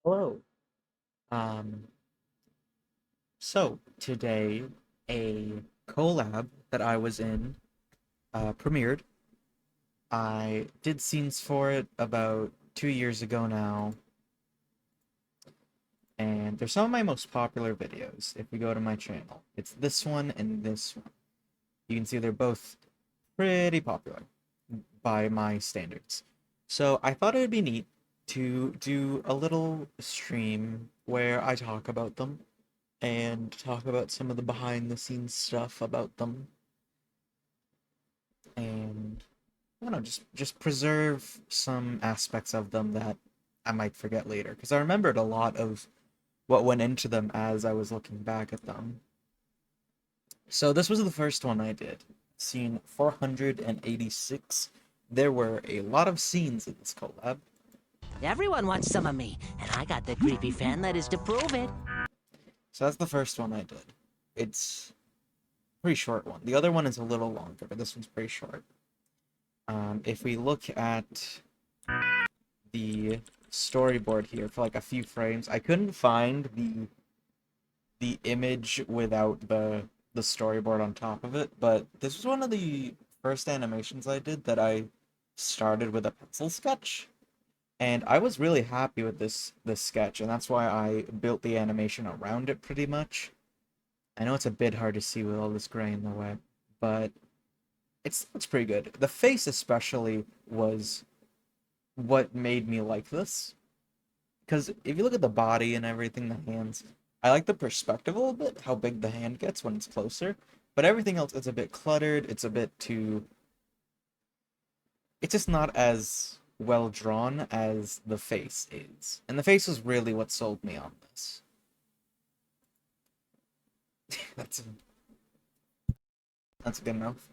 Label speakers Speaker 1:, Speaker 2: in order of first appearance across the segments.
Speaker 1: Hello. Um, so today a collab that I was in premiered. I did scenes for it about 2 years ago now, and they're some of my most popular videos if you go to my channel. It's this one and this one. You can see they're both pretty popular by my standards. So I thought it would be neat to do a little stream where I talk about them and talk about some of the behind the scenes stuff about them and I don't know, just preserve some aspects of them that I might forget later because I remembered a lot of what went into them as I was looking back at them. So this was the first one I did, scene 486. There were a lot of scenes in this collab.
Speaker 2: Everyone wants some of me, and I got the creepy fan letters to prove it.
Speaker 1: So that's the first one I did. It's a pretty short one. The other one is a little longer, but this one's pretty short. If we look at the storyboard here for like a few frames. I couldn't find the image without the storyboard on top of it, but this was one of the first animations I did that I started with a pencil sketch. And I was really happy with this sketch, and that's why I built the animation around it pretty much. I know it's a bit hard to see with all this gray in the way, but it's pretty good. The face especially was what made me like this. Because if you look at the body and everything, the hands, I like the perspective a little bit, how big the hand gets when it's closer. But everything else is a bit cluttered. It's a bit too. It's just not as well drawn as the face is. And the face is really what sold me on this. That's that's good enough.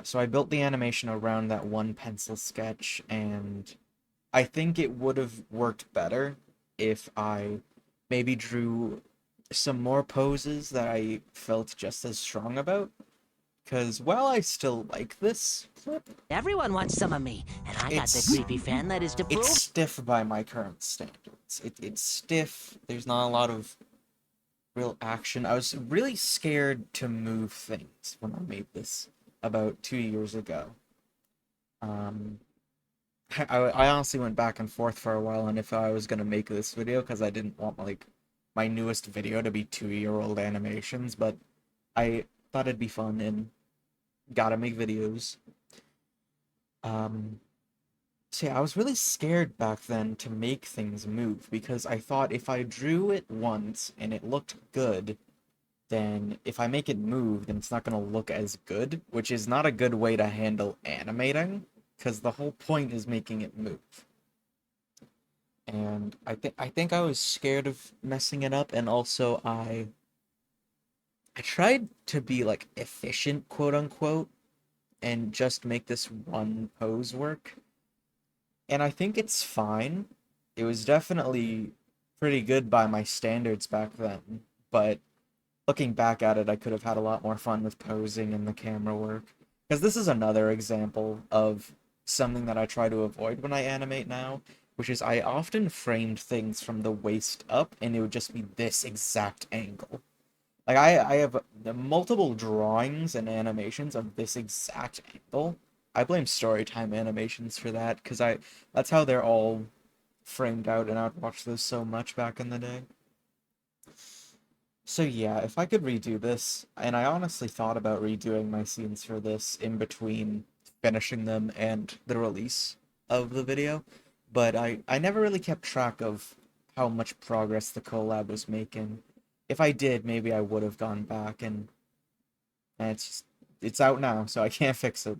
Speaker 1: So I built the animation around that one pencil sketch, and I think it would have worked better if I maybe drew some more poses that I felt just as strong about. Because while I still like this clip,
Speaker 2: Everyone wants some of me, and I got the
Speaker 1: it's
Speaker 2: creepy fan letters to
Speaker 1: it's
Speaker 2: prove.
Speaker 1: stiff by my current standards. It's stiff. There's not a lot of real action. I was really scared to move things when I made this about 2 years ago. Um, I honestly went back and forth for a while on if I was gonna make this video because I didn't want like my newest video to be 2-year-old animations, but I thought it'd be fun and gotta make videos. Um, so yeah, I was really scared back then to make things move because I thought if I drew it once and it looked good, then if I make it move, then it's not gonna look as good, which is not a good way to handle animating because the whole point is making it move. And I think I was scared of messing it up, and also I tried to be like efficient, quote unquote, and just make this one pose work. And I think it's fine. It was definitely pretty good by my standards back then, but looking back at it, I could have had a lot more fun with posing and the camera work. Because this is another example of something that I try to avoid when I animate now, which is I often framed things from the waist up, and it would just be this exact angle. Like I have multiple drawings and animations of this exact angle. I blame Storytime animations for that, because I that's how they're all framed out, and I'd watch those so much back in the day. So yeah, if I could redo this, and I honestly thought about redoing my scenes for this in between finishing them and the release of the video, but I never really kept track of how much progress the collab was making. If I did, maybe I would have gone back and it's out now, so I can't fix it.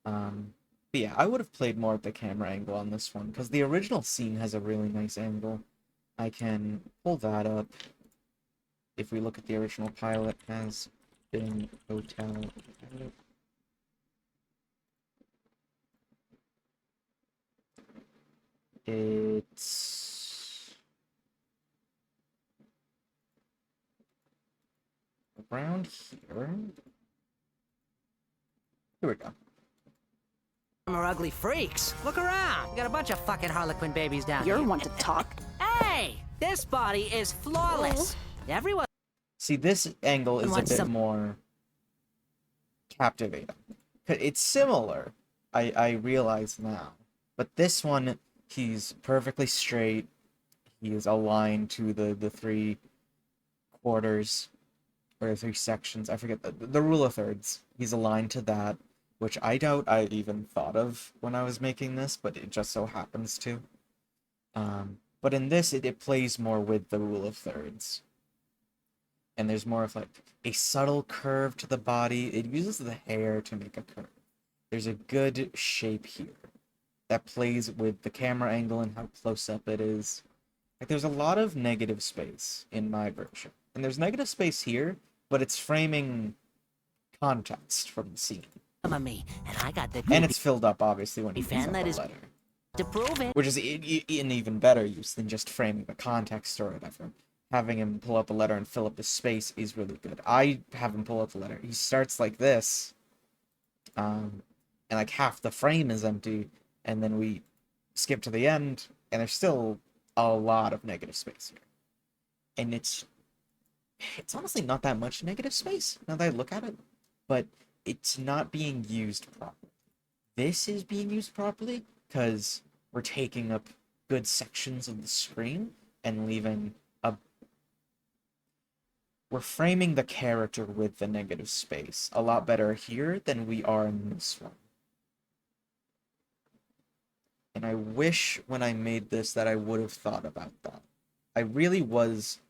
Speaker 1: But yeah, I would have played more with the camera angle on this one because the original scene has a really nice angle. I can pull that up. If we look at the original pilot, has been hotel pilot. It's around here. Here we go.
Speaker 2: Are ugly freaks. Look around. We got a bunch of fucking Harlequin babies down here.
Speaker 3: You're one to talk.
Speaker 2: Hey! This body is flawless. Everyone
Speaker 1: See, this angle is a
Speaker 2: wants
Speaker 1: bit
Speaker 2: some...
Speaker 1: more captivating. It's similar, I realize now. But this one, he's perfectly straight. He is aligned to the three quarters, or the three sections. I forget, the rule of thirds. He's aligned to that, which I doubt I even thought of when I was making this, but it just so happens to. But in this, it plays more with the rule of thirds. And there's more of like a subtle curve to the body. It uses the hair to make a curve. There's a good shape here that plays with the camera angle and how close up it is. Like, there's a lot of negative space in my version. And there's negative space here, but it's framing context from the scene.
Speaker 2: Some of me, and I got the
Speaker 1: And it's filled up, obviously, when you
Speaker 2: fan
Speaker 1: use
Speaker 2: that
Speaker 1: the
Speaker 2: is
Speaker 1: letter.
Speaker 2: to prove it.
Speaker 1: Which is an even better use than just framing the context or whatever. Having him pull out the letter and fill up the space is really good. I have him pull out the letter. He starts like this, and like half the frame is empty, and then we skip to the end, and there's still a lot of negative space here. And it's honestly not that much negative space, now that I look at it, but it's not being used properly. This is being used properly, because we're taking up good sections of the screen, and leaving a... We're framing the character with the negative space a lot better here than we are in this one. And I wish when I made this that I would have thought about that. I really was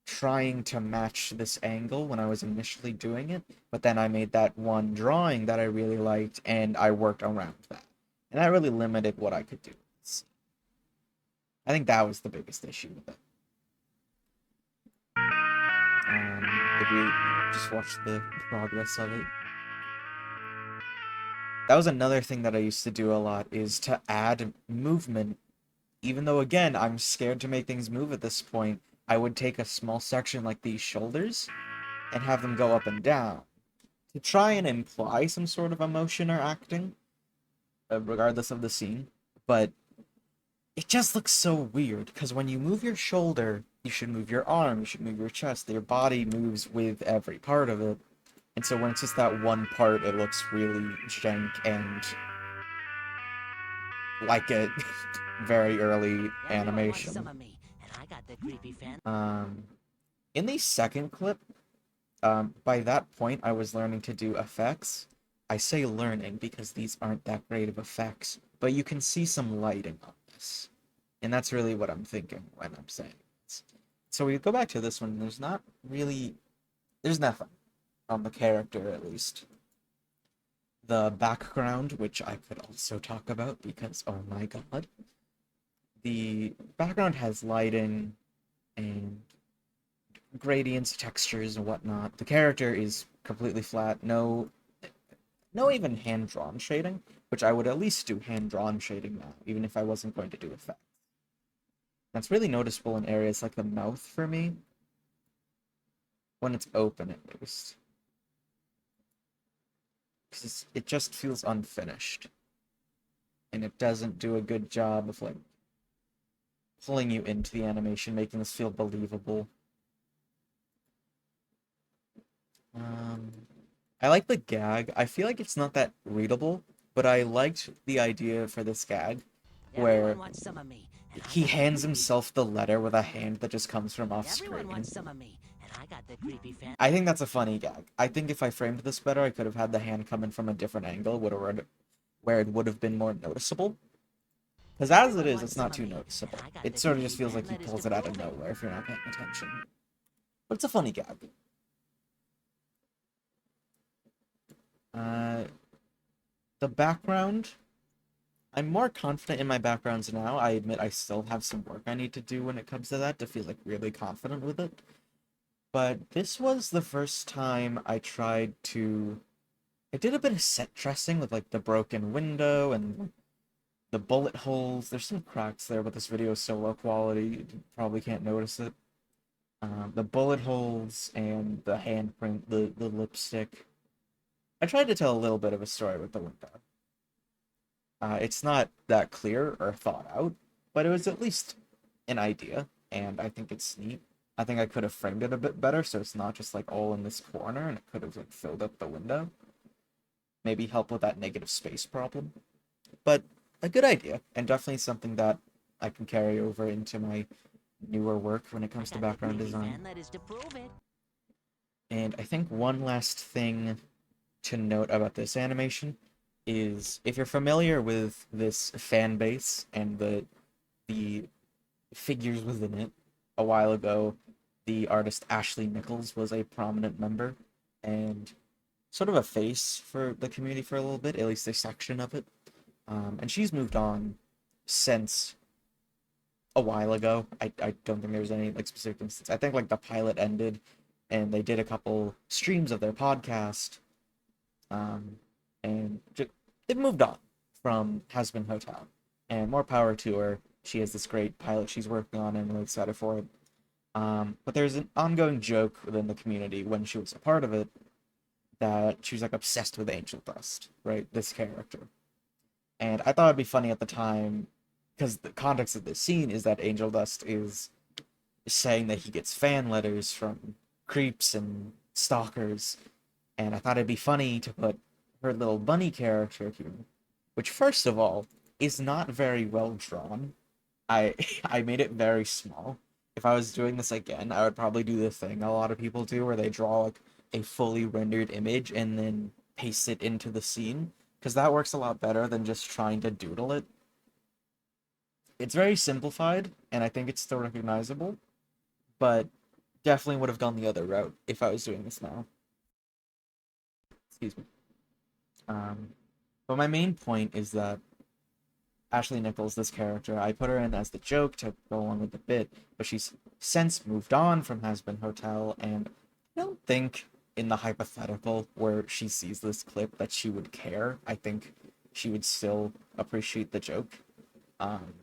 Speaker 1: trying to match this angle when I was initially doing it, but then I made that one drawing that I really liked, and I worked around that. And that really limited what I could do. I think that was the biggest issue with it. If you just watch the progress of it. That was another thing that I used to do a lot, is to add movement. Even though, again, I'm scared to make things move at this point, I would take a small section like these shoulders and have them go up and down to try and imply some sort of emotion or acting, regardless of the scene. But it just looks so weird, because when you move your shoulder, you should move your arm, you should move your chest, your body moves with every part of it. And so when it's just that one part, it looks really jank and like a very early animation.
Speaker 2: Some of me, and I got the creepy fan.
Speaker 1: In the second clip, by that point, I was learning to do effects. I say learning because these aren't that great of effects, but you can see some lighting on this. And that's really what I'm thinking when I'm saying this. So we go back to this one, there's nothing on the character, at least. The background, which I could also talk about because, oh my god. The background has lighting and gradients, textures, and whatnot. The character is completely flat, no even hand-drawn shading, which I would at least do hand-drawn shading now, even if I wasn't going to do effects. That's really noticeable in areas like the mouth for me, when it's open at least. Because it just feels unfinished. And it doesn't do a good job of, like, pulling you into the animation, making this feel believable. I like the gag. I feel like it's not that readable, but I liked the idea for this gag, where
Speaker 2: Some of me,
Speaker 1: he hands himself the letter with a hand that just comes from off screen.
Speaker 2: some of me, and I got the creepy fan.
Speaker 1: I think that's a funny gag. I think if I framed this better, I could have had the hand come in from a different angle, where it would have been more noticeable. Because as it is, it's not too noticeable. It sort of just feels like he pulls it out of nowhere if you're not paying attention. But it's a funny gag. The background, I'm more confident in my backgrounds now. I admit I still have some work I need to do when it comes to that to feel like really confident with it. But this was the first time I tried to... I did a bit of set dressing with like the broken window and the bullet holes. There's some cracks there, but this video is so low quality, you probably can't notice it. The bullet holes and the handprint, the lipstick. I tried to tell a little bit of a story with the window. It's not that clear or thought out, but it was at least an idea, and I think it's neat. I think I could have framed it a bit better, so it's not just like all in this corner, and it could have like filled up the window. Maybe help with that negative space problem. But a good idea, and definitely something that I can carry over into my newer work when it
Speaker 2: I
Speaker 1: comes to
Speaker 2: got that
Speaker 1: background
Speaker 2: creepy
Speaker 1: design.
Speaker 2: fan that is to prove it.
Speaker 1: And I think one last thing to note about this animation is if you're familiar with this fan base and the figures within it, a while ago, the artist Ashley Nichols was a prominent member and sort of a face for the community for a little bit, at least a section of it. And she's moved on since a while ago. I don't think there was any like specific instance. I think like the pilot ended and they did a couple streams of their podcast. Um, and they've moved on from Hazbin Hotel. And more power to her. She has this great pilot she's working on and I'm really excited for it. But there's an ongoing joke within the community when she was a part of it that she was like obsessed with Angel Dust, right? This character. And I thought it'd be funny at the time because the context of this scene is that Angel Dust is saying that he gets fan letters from creeps and stalkers, and I thought it'd be funny to put her little bunny character here, which first of all is not very well drawn. I I made it very small. If I was doing this again, I would probably do the thing a lot of people do where they draw like a fully rendered image and then paste it into the scene because that works a lot better than just trying to doodle it. It's very simplified and I think it's still recognizable, but definitely would have gone the other route if I was doing this now. Excuse me. Um, but my main point is that Ashley Nichols, this character, I put her in as the joke to go along with the bit, but she's since moved on from Hazbin Hotel, and I don't think in the hypothetical where she sees this clip that she would care. I think she would still appreciate the joke. Um,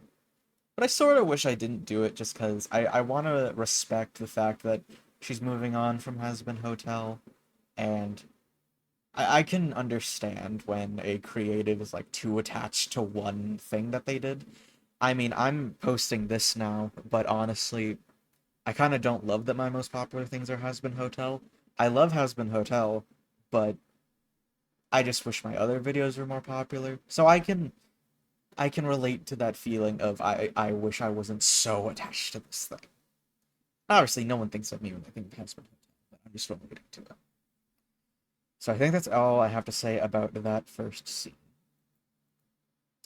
Speaker 1: but I sort of wish I didn't do it just because I want to respect the fact that she's moving on from Hazbin Hotel, and I can understand when a creative is like too attached to one thing that they did. I mean, I'm posting this now, but honestly, I kind of don't love that my most popular things are Hazbin Hotel. I love Hazbin Hotel, but I just wish my other videos were more popular. So I can relate to that feeling of I wish I wasn't so attached to this thing. Obviously, no one thinks of me when they think of Hazbin Hotel, but I'm just relating to it. So I think that's all I have to say about that first scene.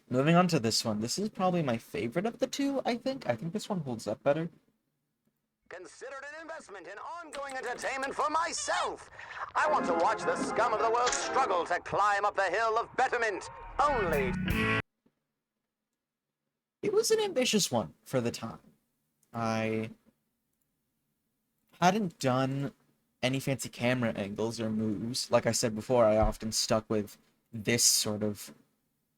Speaker 1: Moving on to this one. This is probably my favorite of the two, I think. I think this one holds up better.
Speaker 3: Considered an investment in ongoing entertainment for myself. I want to watch the scum of the world struggle to climb up the hill of betterment. Only.
Speaker 1: It was an ambitious one for the time. I hadn't done any fancy camera angles or moves. Like I said before, I often stuck with this sort of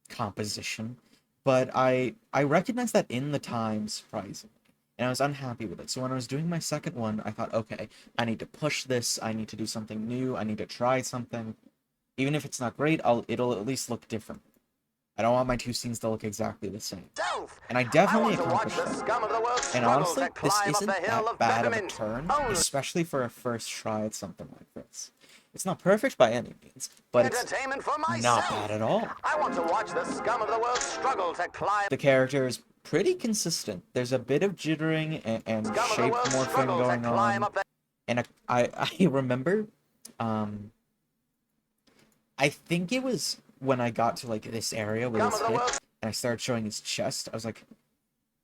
Speaker 1: composition, but I recognized that in the time, surprisingly, and I was unhappy with it. So when I was doing my second one, I thought, okay, I need to push this. I need to do something new. I need to try something. Even if it's not great, it'll at least look different. I don't want my two scenes to look exactly the same. And I definitely accomplished that. And honestly, this isn't that bad of a turn, especially for a first try at something like this. It's not perfect by any means, but it's not bad at all.
Speaker 3: I want to watch the scum of the world struggle to climb.
Speaker 1: The character is pretty consistent. There's a bit of jittering and shape morphing going on. And I remember, I think it was when I got to like this area with his hip and I started showing his chest, I was like,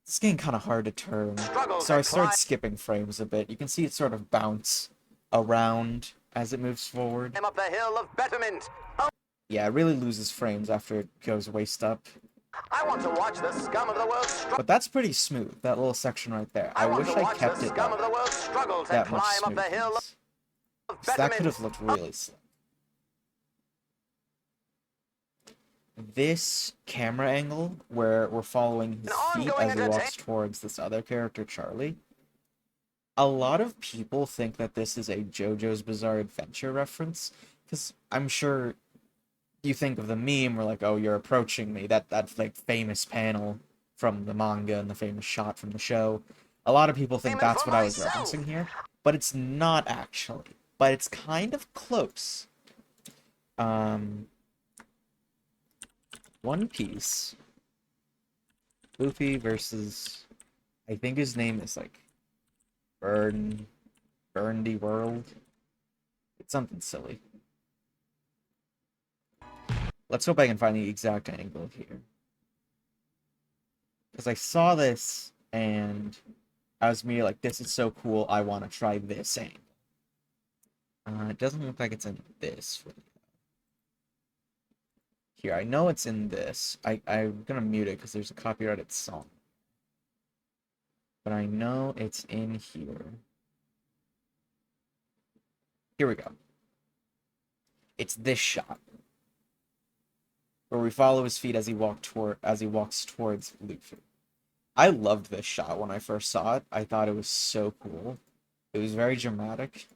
Speaker 1: this is getting kind of hard to turn. So I started skipping frames a bit. You can see it sort of bounce around as it moves forward.
Speaker 3: Up the hill of betterment.
Speaker 1: Yeah, it really loses frames after it goes waist up.
Speaker 3: I want to watch the scum of the world struggle.
Speaker 1: But that's pretty smooth, that little section right there. I wish I kept it up that much smoothness. That could have looked really slick. This camera angle, where we're following his feet as he walks towards this other character, Charlie, a lot of people think that this is a JoJo's Bizarre Adventure reference, because I'm sure you think of the meme where like, oh, you're approaching me. That like famous panel from the manga and the famous shot from the show. A lot of people think that's
Speaker 3: For
Speaker 1: what I was
Speaker 3: myself.
Speaker 1: referencing here, but it's not actually. But it's kind of close. One Piece. Luffy versus, I think his name is like Burndy World. It's something silly. Let's hope I can find the exact angle here. Because I saw this and I was me like, this is so cool, I want to try this angle. It doesn't look like it's in this video. Here, I know it's in this. I'm gonna mute it because there's a copyrighted song. But I know it's in here. Here we go. It's this shot. Where we follow his feet as he walks towards Luffy. I loved this shot when I first saw it. I thought it was so cool. It was very dramatic.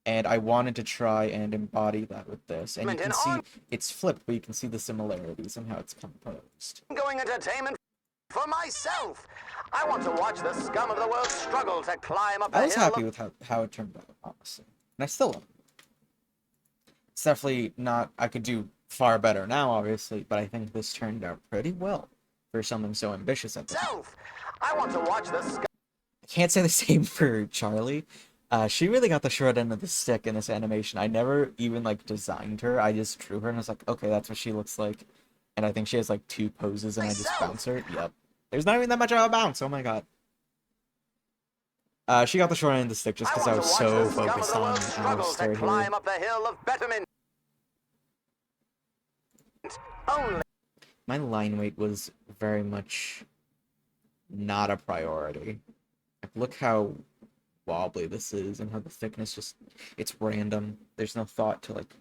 Speaker 1: And I wanted to try and embody that with this. And you can see it's flipped, but you can see the similarities in how it's composed.
Speaker 3: Ongoing entertainment for myself. I want to watch the scum of the world struggle to climb up the
Speaker 1: I was
Speaker 3: hill
Speaker 1: happy with how it turned out, honestly. And I still am. It's definitely not... I could do far better now, obviously, but I think this turned out pretty well for something so ambitious at the time.
Speaker 3: I want to watch the scum.
Speaker 1: I can't say the same for Charlie. She really got the short end of the stick in this animation. I never even, like, designed her. I just drew her and was like, okay, that's what she looks like. And I think she has, like, 2 poses and I just bounce her. Yep. There's not even that much of a bounce. Oh my god. She got the short end of the stick just because I was so focused on our story here.
Speaker 3: Climb up the hill of betterment. Only.
Speaker 1: My line weight was very much not a priority. Like, look how wobbly this is and how the thickness just... It's random. There's no thought to, like,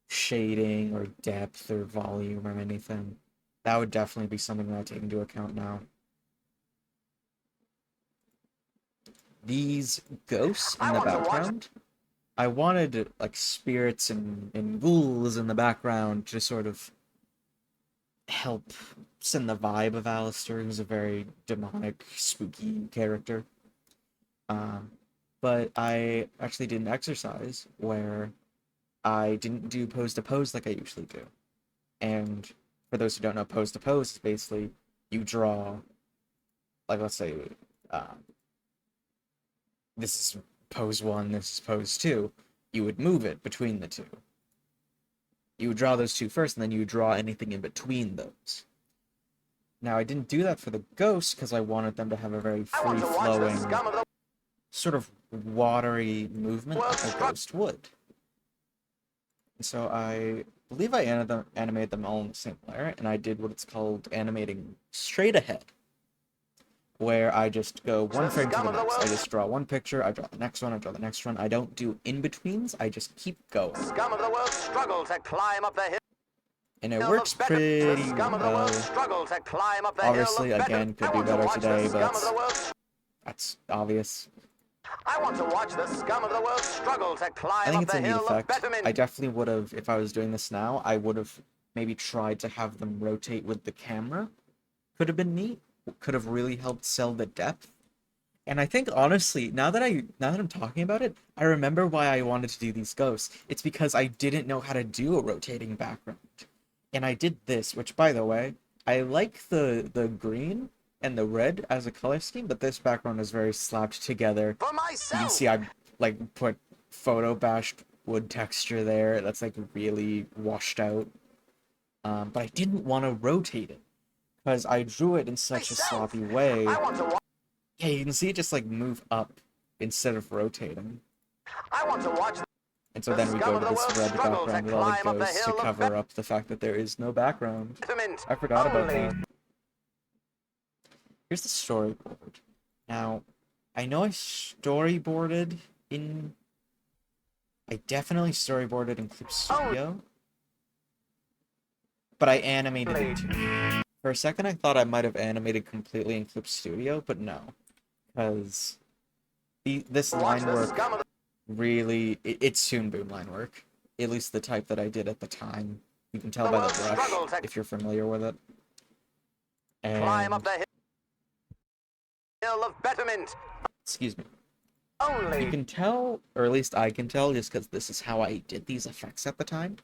Speaker 1: shading or depth or volume or anything. That would definitely be something that I take into account now. These ghosts in the background, I wanted like spirits and ghouls in the background to sort of help send the vibe of Alistair, who's a very demonic, spooky character. But I actually did an exercise where I didn't do pose to pose like I usually do. And for those who don't know, pose to pose is basically you draw, like, let's say, this is pose 1, this is pose 2. You would move it between the two. You would draw those 2 first, and then you would draw anything in between those. Now, I didn't do that for the ghosts because I wanted them to have a very free-flowing, sort of watery movement like a ghost would. And so I believe I animated them all in the same layer, and I did what it's called animating straight ahead, where I just go one frame to the next. I just draw one picture, I draw the next one, I draw the next one. I don't do in-betweens, I just keep going.
Speaker 3: Scum of the world struggle to climb up the hill.
Speaker 1: And it works pretty well. Obviously, again, could be better today, but that's obvious.
Speaker 3: I want to watch the scum of the world struggle to climb
Speaker 1: I think
Speaker 3: up
Speaker 1: it's
Speaker 3: the
Speaker 1: a neat
Speaker 3: hill of
Speaker 1: effect.
Speaker 3: betterment.
Speaker 1: I definitely would have, if I was doing this now, I would have maybe tried to have them rotate with the camera. Could have been neat. Could have really helped sell the depth. And I think, honestly, now that I'm talking about it, I remember why I wanted to do these ghosts. It's because I didn't know how to do a rotating background. And I did this, which, by the way, I like the green and the red as a color scheme, but this background is very slapped together.
Speaker 3: For
Speaker 1: You
Speaker 3: myself.
Speaker 1: can see I, like, put photo bashed wood texture there. That's, like, really washed out. But I didn't want to rotate it, because I drew it in such a sloppy way.
Speaker 3: I want to watch.
Speaker 1: Yeah, you can see it just, like, move up instead of rotating.
Speaker 3: I want to watch.
Speaker 1: And so then we go to this red background with all the ghosts to cover up the fact that there is no background.
Speaker 3: Betterment.
Speaker 1: I forgot about
Speaker 3: Only.
Speaker 1: that. Here's the storyboard. Now, I know I storyboarded in... I definitely storyboarded in Clip Studio. But I animated it too. For a second, I thought I might have animated completely in Clip Studio, but no. Because this line work really... It's Toon Boom line work. At least the type that I did at the time. You can tell
Speaker 3: The
Speaker 1: by
Speaker 3: world
Speaker 1: the brush,
Speaker 3: struggles to
Speaker 1: if you're familiar with it.
Speaker 3: climb up
Speaker 1: And,
Speaker 3: the hill of betterment.
Speaker 1: excuse me. You
Speaker 3: Only
Speaker 1: can tell, or at least I can tell, just because this is how I did these effects at the time.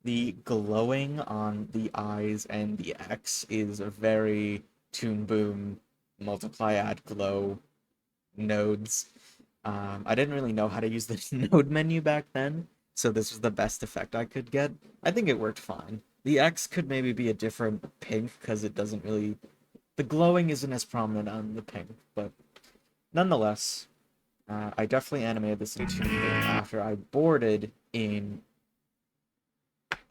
Speaker 1: The glowing on the eyes and the X is a very Toon Boom, multiply, add, glow nodes. I didn't really know how to use the node menu back then, so this was the best effect I could get. I think it worked fine. The X could maybe be a different pink, because it doesn't really... The glowing isn't as prominent on the pink, but nonetheless, I definitely animated this in Toon Boom after I boarded in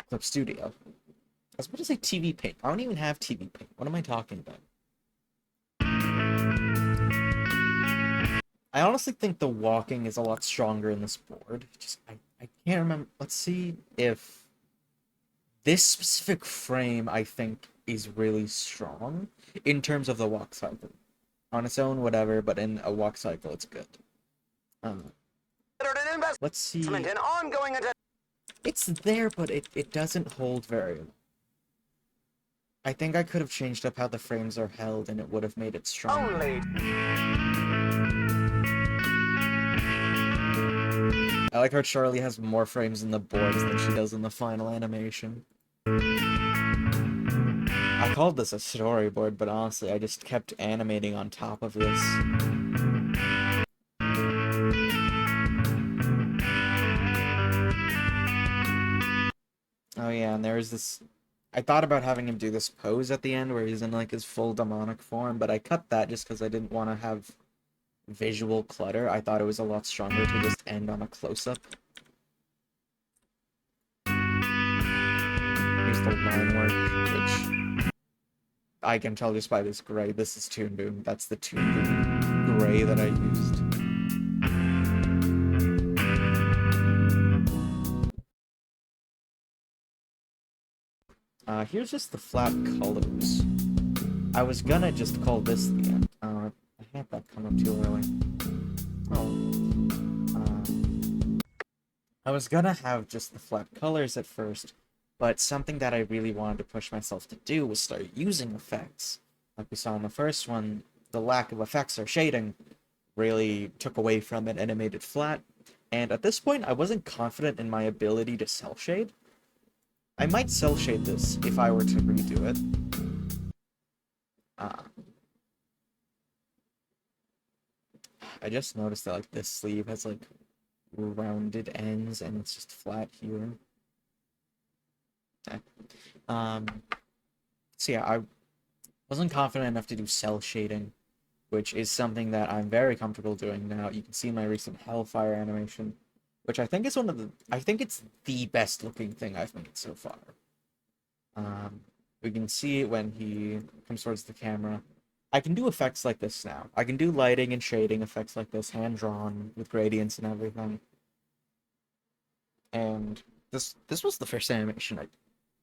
Speaker 1: Clip Studio. I was about to say TV Paint. I don't even have TV Paint. What am I talking about? I honestly think the walking is a lot stronger in this board. Just I can't remember. Let's see if this specific frame I think is really strong in terms of the walk cycle. On its own, whatever, but in a walk cycle, it's good. Um,
Speaker 3: considered an
Speaker 1: let's see.
Speaker 3: investment in ongoing entertainment.
Speaker 1: It's there, but it doesn't hold very well. I think I could have changed up how the frames are held, and it would have made it stronger.
Speaker 3: Only
Speaker 1: I like how Charlie has more frames in the boards than she does in the final animation. I called this a storyboard, but honestly, I just kept animating on top of this. Oh yeah, and there's this... I thought about having him do this pose at the end where he's in like his full demonic form, but I cut that just because I didn't want to have visual clutter. I thought it was a lot stronger to just end on a close-up. Here's the line work, which I can tell just by this gray. This is Toon Boom. That's the Toon Boom gray that I used. Here's just the flat colors. I was gonna just call this the end. I had that come up too early. I was gonna have just the flat colors at first, but something that I really wanted to push myself to do was start using effects. Like we saw in the first one, the lack of effects or shading really took away from it and it made it flat. And at this point, I wasn't confident in my ability to cell shade. I might cell shade this if I were to redo it. I just noticed that like this sleeve has like rounded ends and it's just flat here. Okay. So yeah, I wasn't confident enough to do cell shading, which is something that I'm very comfortable doing now. You can see my recent Hellfire animation, which I think is I think it's the best looking thing I've made so far. We can see it when he comes towards the camera. I can do effects like this now. I can do lighting and shading effects like this, hand-drawn, with gradients and everything. And this was the first animation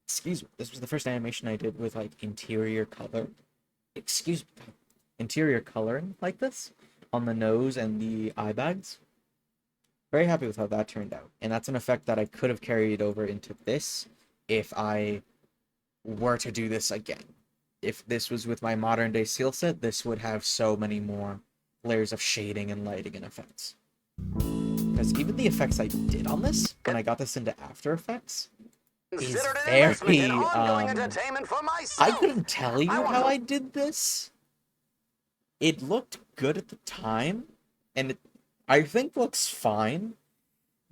Speaker 1: this was the first animation I did with, like, interior coloring like this on the nose and the eye bags. Very happy with how that turned out. And that's an effect that I could have carried over into this if I were to do this again. If this was with my modern day skill set, this would have so many more layers of shading and lighting and effects. Because even the effects I did on this, when I got this into After Effects, is
Speaker 3: considered an
Speaker 1: very,
Speaker 3: investment in ongoing entertainment for myself.
Speaker 1: I couldn't tell you
Speaker 3: want
Speaker 1: how
Speaker 3: to-
Speaker 1: I did this. It looked good at the time, and it, I think, looks fine.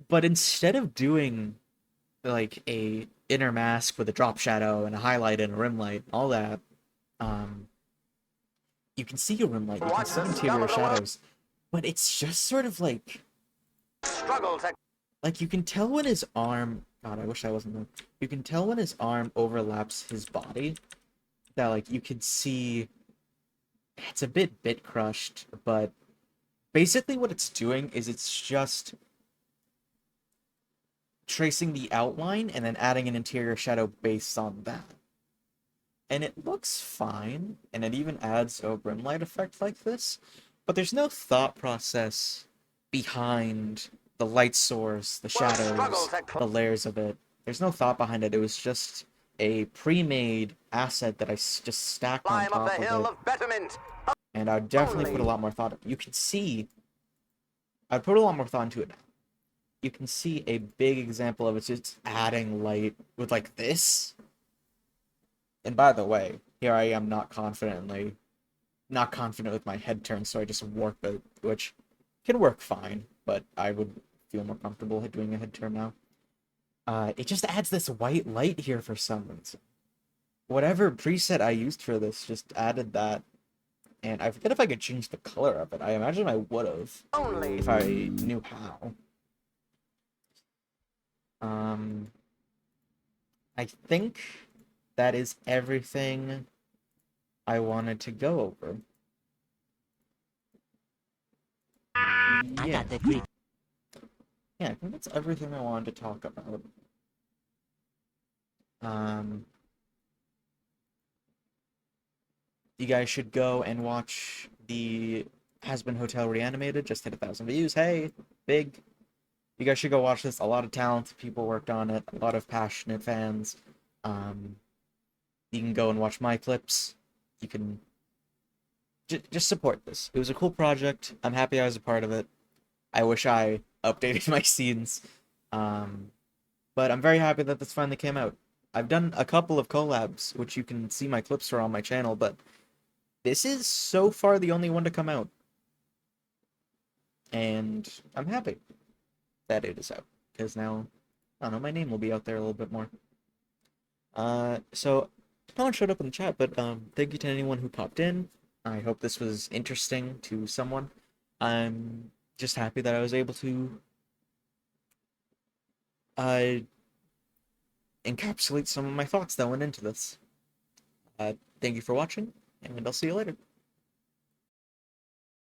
Speaker 1: But instead of doing, like, a inner mask with a drop shadow and a highlight and a rim light, all that, you can see a rim light, you can
Speaker 3: Watch
Speaker 1: see
Speaker 3: the
Speaker 1: interior
Speaker 3: scum of the world.
Speaker 1: shadows, but it's just sort of like...
Speaker 3: Struggle to
Speaker 1: Like, you can tell when his arm... God, I wish I wasn't there. You can tell when his arm overlaps his body. That, like, you can see... It's a bit crushed, but... Basically what it's doing is it's just... tracing the outline and then adding an interior shadow based on that. And it looks fine, and it even adds a rim light effect like this, but there's no thought process behind the light source, the shadows, the layers of it. There's no thought behind it. It was just a pre-made asset that just stacked on
Speaker 3: Climb up the
Speaker 1: top of
Speaker 3: hill
Speaker 1: it,
Speaker 3: of betterment.
Speaker 1: and I definitely put a
Speaker 3: Only
Speaker 1: lot more thought. You can see, I'd put a lot more thought into it now. You can see a big example of it just adding light with like this. And by the way, here I am not confident with my head turn, so I just warp it, which can work fine, but I would feel more comfortable doing a head turn now. It just adds this white light here for some reason. Whatever preset I used for this just added that, and I forget if I could change the color of it. I imagine I would have
Speaker 3: only
Speaker 1: if I knew how. Um, I think that is everything I wanted to go over.
Speaker 2: I
Speaker 1: Yeah.
Speaker 2: got the creepy.
Speaker 1: Yeah, I think that's everything I wanted to talk about. Um, you guys should go and watch the Hazbin Hotel Reanimated. Just hit 1,000 views. Hey, big. You guys should go watch this. A lot of talented people worked on it. A lot of passionate fans. Um, you can go and watch my clips. You can just support this. It was a cool project. I'm happy I was a part of it. I wish I updated my scenes. Um, but I'm very happy that this finally came out. I've done a couple of collabs, which you can see my clips for on my channel, but this is so far the only one to come out. And I'm happy that it is out, because now, I don't know, my name will be out there a little bit more. So, no one showed up in the chat, but thank you to anyone who popped in. I hope this was interesting to someone. I'm just happy that I was able to uh, encapsulate some of my thoughts that went into this. Thank you for watching, and I'll see you later.